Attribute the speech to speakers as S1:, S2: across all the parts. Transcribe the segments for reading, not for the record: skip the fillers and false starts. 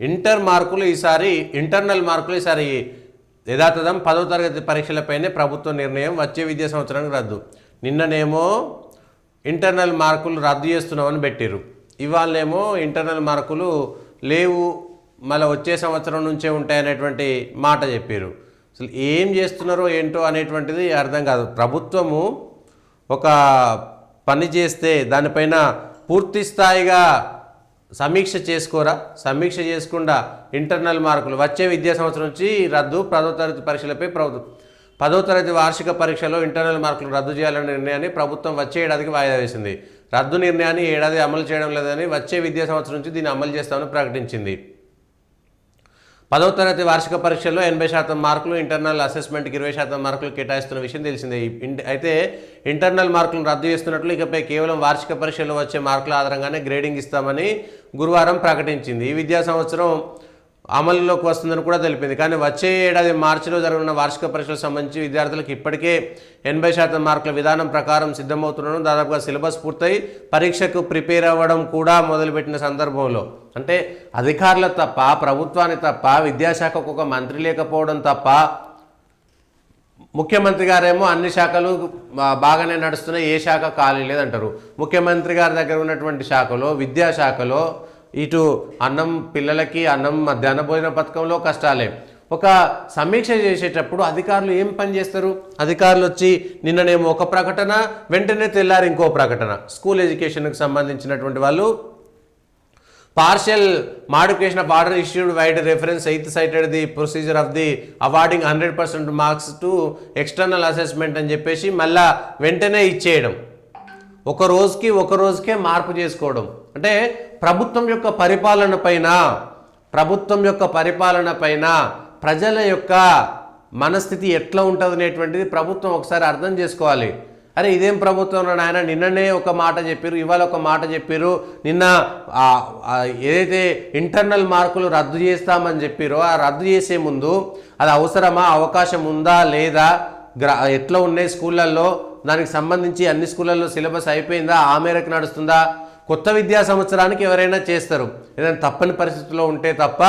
S1: Inter మార్కులు ఈసారి internal మార్కులు ఈసారి యథాతథం 10వ తరగతి పరీక్షలపైనే ప్రభుత్వ నిర్ణయం, వచ్చే విద్యా సంవత్సరానికి రద్దు. నిన్ననేమో ఇంటర్నల్ మార్కులు రద్దు చేస్తున్నామని పెట్టిరు, ఇవాళనేమో ఇంటర్నల్ మార్కులు లేవు, మళ్ళీ వచ్చే సంవత్సరం నుంచే ఉంటాయనేటువంటి మాట చెప్పారు. అసలు ఏం చేస్తున్నారో ఏంటో అనేటువంటిది అర్థం కాదు. ప్రభుత్వము ఒక పని చేస్తే దానిపైన పూర్తి స్థాయిగా సమీక్ష చేసుకోరా? సమీక్ష చేసుకుండా ఇంటర్నల్ మార్కులు వచ్చే విద్యా సంవత్సరం నుంచి రద్దు, 10వ తరగతి పరీక్షలపై ప్రభుత్వం 10వ తరగతి వార్షిక పరీక్షలో ఇంటర్నల్ మార్కులు రద్దు చేయాలనే నిర్ణయాన్ని ప్రభుత్వం వచ్చే ఏడాదికి వాయిదా వేసింది. రద్దు నిర్ణయాన్ని ఏడాది అమలు చేయడం లేదని వచ్చే విద్యా సంవత్సరం నుంచి దీన్ని అమలు చేస్తామని ప్రకటించింది. 10వ తరగతి వార్షిక పరీక్షల్లో 80% మార్కులు, ఇంటర్నల్ అసెస్మెంట్కి 20% మార్కులు కేటాయిస్తున్న విషయం తెలిసిందే. అయితే ఇంటర్నల్ మార్కులను రద్దు చేస్తున్నట్లు, ఇకపై కేవలం వార్షిక పరీక్షల్లో వచ్చే మార్కుల ఆధారంగానే గ్రేడింగ్ ఇస్తామని గురువారం ప్రకటించింది. ఈ విద్యా సంవత్సరం అమలులోకి వస్తుందని కూడా తెలిపింది. కానీ వచ్చే ఏడాది మార్చిలో జరగనున్న వార్షిక పరీక్షలకు సంబంధించి విద్యార్థులకు ఇప్పటికే 80% మార్కుల విధానం ప్రకారం సిద్ధమవుతుండడం, దాదాపుగా సిలబస్ పూర్తయి పరీక్షకు ప్రిపేర్ అవ్వడం కూడా మొదలుపెట్టిన సందర్భంలో, అంటే అధికారులు తప్ప, ప్రభుత్వాన్ని తప్ప, విద్యాశాఖకు ఒక మంత్రి లేకపోవడం తప్ప, ముఖ్యమంత్రి గారేమో అన్ని శాఖలు బాగానే నడుస్తున్నాయి, ఏ శాఖ ఖాళీ లేదంటారు. ముఖ్యమంత్రి గారి దగ్గర ఉన్నటువంటి శాఖలో, విద్యాశాఖలో ఇటు అన్నం పిల్లలకి అన్నం మధ్యాహ్న భోజన పథకంలో కష్టాలే. ఒక సమీక్ష చేసేటప్పుడు అధికారులు ఏం పని చేస్తారు? అధికారులు వచ్చి నిన్ననేమో ఒక ప్రకటన, వెంటనే తెల్లారి ఇంకో ప్రకటన. స్కూల్ ఎడ్యుకేషన్కి సంబంధించినటువంటి వాళ్ళు partial modification of order issued wide reference 8th cited the procedure of the awarding 100% marks to external assessment అని చెప్పేసి మళ్ళా వెంటనే ఇచ్చేయడం, ఒక రోజుకే మార్పు చేసుకోవడం. అంటే ప్రభుత్వం యొక్క పరిపాలన పైన ప్రజల యొక్క మనస్థితి ఎట్లా ఉంటుంది అనేటువంటిది ప్రభుత్వం ఒకసారి అర్థం చేసుకోవాలి. అరే ఇదేం ప్రభుత్వం నాయన, నిన్ననే ఒక మాట చెప్పారు, ఇవాళ ఒక మాట చెప్పారు. నిన్న ఏదైతే ఇంటర్నల్ మార్కులు రద్దు చేస్తామని చెప్పారో ఆ రద్దు చేసే ముందు అది అవసరమా, అవకాశం ఉందా లేదా, ఎట్లా ఉన్నాయి స్కూళ్ళల్లో, దానికి సంబంధించి అన్ని స్కూళ్ళల్లో సిలబస్ అయిపోయిందా, ఆ మేరకు నడుస్తుందా, కొత్త విద్యా సంవత్సరానికి ఎవరైనా చేస్తారు. ఏదైనా తప్పని పరిస్థితుల్లో ఉంటే తప్ప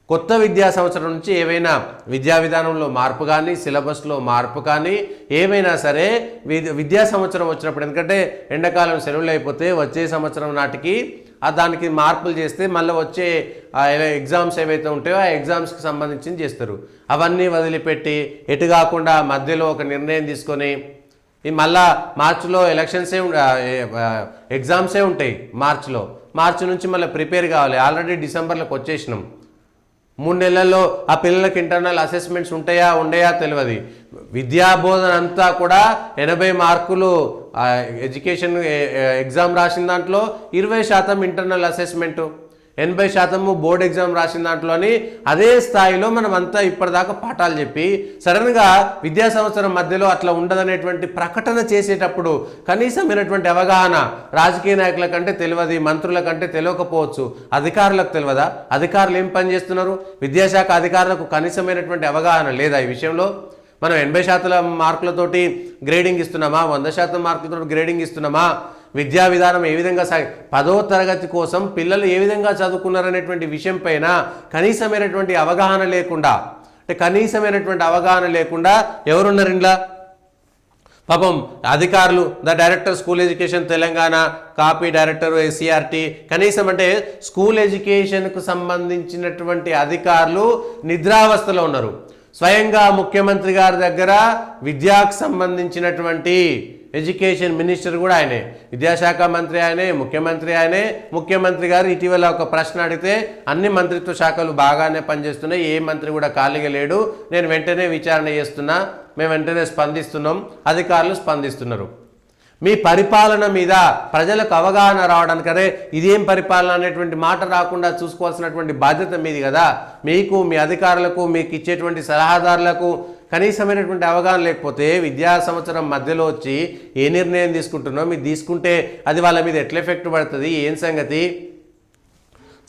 S1: కొత్త విద్యా సంవత్సరం నుంచి ఏవైనా విద్యా విధానంలో మార్పు కానీ, సిలబస్లో మార్పు కానీ ఏమైనా సరే విద్యా సంవత్సరం వచ్చినప్పుడు, ఎందుకంటే ఎండాకాలం సెలవులు అయిపోతే వచ్చే సంవత్సరం నాటికి దానికి మార్పులు చేస్తే మళ్ళీ వచ్చే ఎగ్జామ్స్ ఏవైతే ఉంటాయో ఆ ఎగ్జామ్స్కి సంబంధించి చేస్తారు. అవన్నీ వదిలిపెట్టి ఎటు కాకుండా మధ్యలో ఒక నిర్ణయం తీసుకొని మళ్ళా మార్చిలో ఎలక్షన్సే ఎగ్జామ్సే ఉంటాయి. మార్చి నుంచి మళ్ళీ ప్రిపేర్ కావాలి. ఆల్రెడీ డిసెంబర్లోకి వచ్చేసినాం. 3 నెలల్లో ఆ పిల్లలకి ఇంటర్నల్ అసెస్మెంట్స్ ఉండయా తెలియదు. విద్యా బోధన అంతా కూడా 80 మార్కులు ఎడ్యుకేషన్ ఎగ్జామ్ రాసిన దాంట్లో 20% ఇంటర్నల్ అసెస్మెంటు, 80% బోర్డ్ ఎగ్జామ్ రాసిన దాంట్లోని అదే స్థాయిలో మనం అంతా ఇప్పటిదాకా పాఠాలు చెప్పి సడన్గా విద్యా సంవత్సరం మధ్యలో అట్లా ఉండదనేటువంటి ప్రకటన చేసేటప్పుడు కనీసమైనటువంటి అవగాహన రాజకీయ నాయకుల కంటే తెలియదు, మంత్రుల కంటే తెలియకపోవచ్చు, అధికారులకు తెలియదా? అధికారులు ఏం పని చేస్తున్నారు? విద్యాశాఖ అధికారులకు కనీసమైనటువంటి అవగాహన లేదా ఈ విషయంలో? మనం 80% మార్కులతోటి గ్రేడింగ్ ఇస్తున్నామా, 100% మార్కులతో గ్రేడింగ్ ఇస్తున్నామా? విద్యా విధానం ఏ విధంగా 10వ తరగతి కోసం పిల్లలు ఏ విధంగా చదువుకున్నారనేటువంటి విషయం పైన కనీసమైనటువంటి అవగాహన లేకుండా ఎవరున్నారు ఇంట్లో? పాపం అధికారులు, the director school education Telangana, copy director SCERT, కనీసం అంటే స్కూల్ ఎడ్యుకేషన్కు సంబంధించినటువంటి అధికారులు నిద్రావస్థలో ఉన్నారు. స్వయంగా ముఖ్యమంత్రి గారి దగ్గర విద్యాకు సంబంధించినటువంటి ఎడ్యుకేషన్ మినిస్టర్ కూడా ఆయనే, విద్యాశాఖ మంత్రి ఆయనే, ముఖ్యమంత్రి గారు ఇటీవల ఒక ప్రశ్న అడిగితే అన్ని మంత్రిత్వ శాఖలు బాగానే పనిచేస్తున్నాయి, ఏ మంత్రి కూడా ఖాళీగా లేడు, నేను వెంటనే విచారణ చేస్తున్నా, మేము వెంటనే స్పందిస్తున్నాం, అధికారులు స్పందిస్తున్నారు. మీ పరిపాలన మీద ప్రజలకు అవగాహన రావడానికి, అరే ఇదేం పరిపాలన అనేటువంటి మాట రాకుండా చూసుకోవాల్సినటువంటి బాధ్యత మీది కదా. మీకు, మీ అధికారులకు, మీకు ఇచ్చేటువంటి సలహాదారులకు కనీసమైనటువంటి అవగాహన లేకపోతే విద్యా సంవత్సరం మధ్యలో వచ్చి ఏ నిర్ణయం తీసుకుంటున్నారో మీరు తీసుకుంటే అది వాళ్ళ మీద ఎట్లా ఎఫెక్ట్ పడుతుంది, ఏం సంగతి?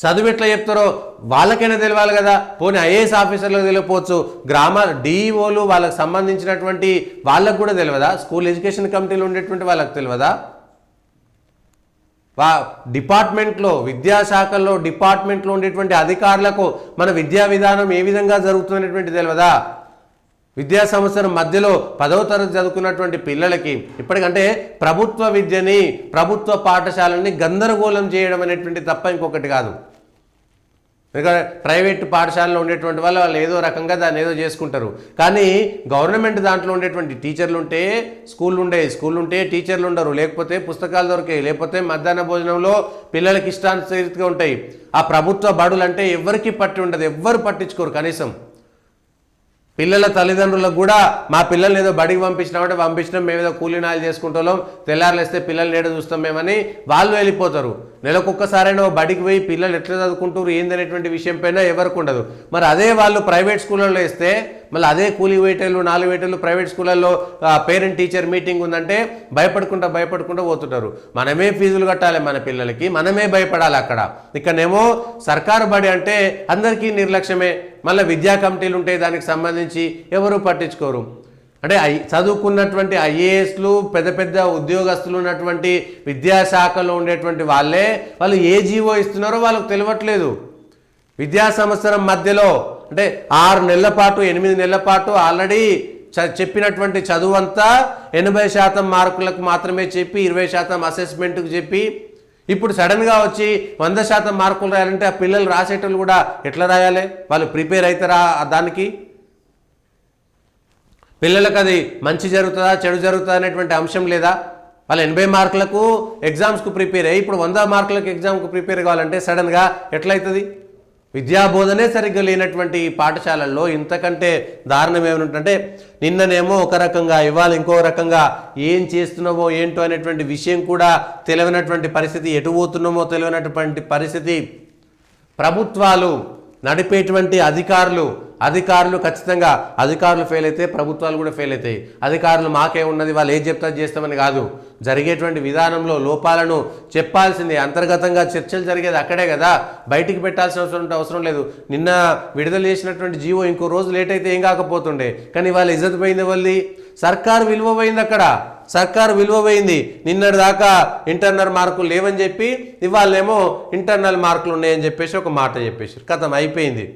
S1: చదువు ఎట్లా చెప్తారో వాళ్ళకైనా తెలియాలి కదా. పోనీ ఐఏఎస్ ఆఫీసర్లకు తెలియకపోవచ్చు, గ్రామాల డిఈఓలు వాళ్ళకి సంబంధించినటువంటి వాళ్ళకు కూడా తెలియదా? స్కూల్ ఎడ్యుకేషన్ కమిటీలో ఉండేటువంటి వాళ్ళకి తెలియదా? డిపార్ట్మెంట్లో విద్యాశాఖల్లో డిపార్ట్మెంట్లో ఉండేటువంటి అధికారులకు మన విద్యా విధానం ఏ విధంగా జరుగుతున్నటువంటి తెలియదా? విద్యా సంవత్సరం మధ్యలో 10వ తరగతి చదువుకున్నటువంటి పిల్లలకి ఇప్పటికంటే ప్రభుత్వ విద్యని ప్రభుత్వ పాఠశాలని గందరగోళం చేయడం అనేటువంటి తప్ప ఇంకొకటి కాదు. ఎందుకంటే ప్రైవేట్ పాఠశాలలో ఉండేటువంటి వాళ్ళు ఏదో రకంగా దాన్ని ఏదో చేసుకుంటారు. కానీ గవర్నమెంట్ దాంట్లో ఉండేటువంటి టీచర్లు ఉంటే స్కూల్ ఉంటే టీచర్లు ఉండరు, లేకపోతే పుస్తకాలు దొరికాయి, లేకపోతే మధ్యాహ్న భోజనంలో పిల్లలకి ఇష్టానుసరితిగా ఉంటాయి. ఆ ప్రభుత్వ బడులు అంటే ఎవరికి పట్టి ఉండదు, ఎవ్వరు పట్టించుకోరు. కనీసం పిల్లల తల్లిదండ్రులకు కూడా మా పిల్లల్ని ఏదో బడికి పంపించినామంటే పంపించినాం, మేము ఏదో కూలీనాలు చేసుకుంటాం, తెల్లారులేస్తే పిల్లల్ని ఏదో చూస్తాం మేమని వాళ్ళు వెళ్ళిపోతారు. నెలకొక్కసారైనా బడికి పోయి పిల్లలు ఎట్లా చదువుకుంటారు ఏందనేటువంటి విషయం పైన ఎవరికి ఉండదు. మరి అదే వాళ్ళు ప్రైవేట్ స్కూళ్ళల్లో వేస్తే మళ్ళీ అదే కూలీ వేటలు 4 వేటలు ప్రైవేట్ స్కూళ్ళల్లో పేరెంట్ టీచర్ మీటింగ్ ఉందంటే భయపడుకుంటూ పోతుంటారు. మనమే ఫీజులు కట్టాలి మన పిల్లలకి, మనమే భయపడాలి. అక్కడ ఇక్కడనేమో సర్కారు బడి అంటే అందరికీ నిర్లక్ష్యమే. మళ్ళీ విద్యా కమిటీలు ఉంటాయి, దానికి సంబంధించి ఎవరు పట్టించుకోరు. అంటే చదువుకున్నటువంటి ఐఏఎస్లు పెద్ద పెద్ద ఉద్యోగస్తులు ఉన్నటువంటి విద్యాశాఖలో ఉండేటువంటి వాళ్ళు ఏ జీవో ఇస్తున్నారో వాళ్ళకు తెలియట్లేదు. విద్యా సంవత్సరం మధ్యలో అంటే 6 నెలల పాటు 8 నెలల పాటు ఆల్రెడీ చెప్పినటువంటి చదువు అంతా 80% మార్కులకు మాత్రమే చెప్పి 20% అసెస్మెంట్కు చెప్పి ఇప్పుడు సడన్గా వచ్చి 100% మార్కులు రాయాలంటే ఆ పిల్లలు రాసేటోళ్ళు కూడా ఎట్లా రాయాలి? వాళ్ళు ప్రిపేర్ అవుతారా దానికి? పిల్లలకు అది మంచి జరుగుతుందా చెడు జరుగుతుందా అనేటువంటి అంశం లేదా? వాళ్ళు 80 మార్కులకు ఎగ్జామ్స్కు ప్రిపేర్ అయ్యి ఇప్పుడు 100 మార్కులకు ఎగ్జామ్కు ప్రిపేర్ కావాలంటే సడన్గా ఎట్లయితుంది? విద్యాబోధనే సరిగ్గా లేనటువంటి పాఠశాలల్లో ఇంతకంటే దారుణం ఏమంటే నిన్ననేమో ఒక రకంగా ఇవాళ ఇంకో రకంగా ఏం చేస్తున్నామో ఏంటో అనేటువంటి విషయం కూడా తెలియనటువంటి పరిస్థితి, ఎటు పోతున్నామో తెలియనటువంటి పరిస్థితి. ప్రభుత్వాలు నడిపేటువంటి అధికారులు ఖచ్చితంగా అధికారులు ఫెయిల్ అయితే ప్రభుత్వాలు కూడా ఫెయిల్ అవుతాయి. అధికారులు మాకే ఉన్నది వాళ్ళు ఏం చెప్తా చేస్తామని కాదు, జరిగేటువంటి విధానంలో లోపాలను చెప్పాల్సిందే. అంతర్గతంగా చర్చలు జరిగేది అక్కడే కదా, బయటికి పెట్టాల్సిన అవసరం లేదు. నిన్న విడుదల చేసినటువంటి జీవో ఇంకో రోజు లేట్ అయితే ఏం కాకపోతుండే, కానీ వాళ్ళ ఇజ్జత్ పోయింది, వాళ్ళది సర్కారు విలువ పోయింది. అక్కడ సర్కారు విలువ పోయింది. నిన్నటి దాకా ఇంటర్నల్ మార్కులు లేవని చెప్పి ఇవాళేమో ఇంటర్నల్ మార్కులు ఉన్నాయని చెప్పేసి ఒక మాట చెప్పేసి కథం అయిపోయింది.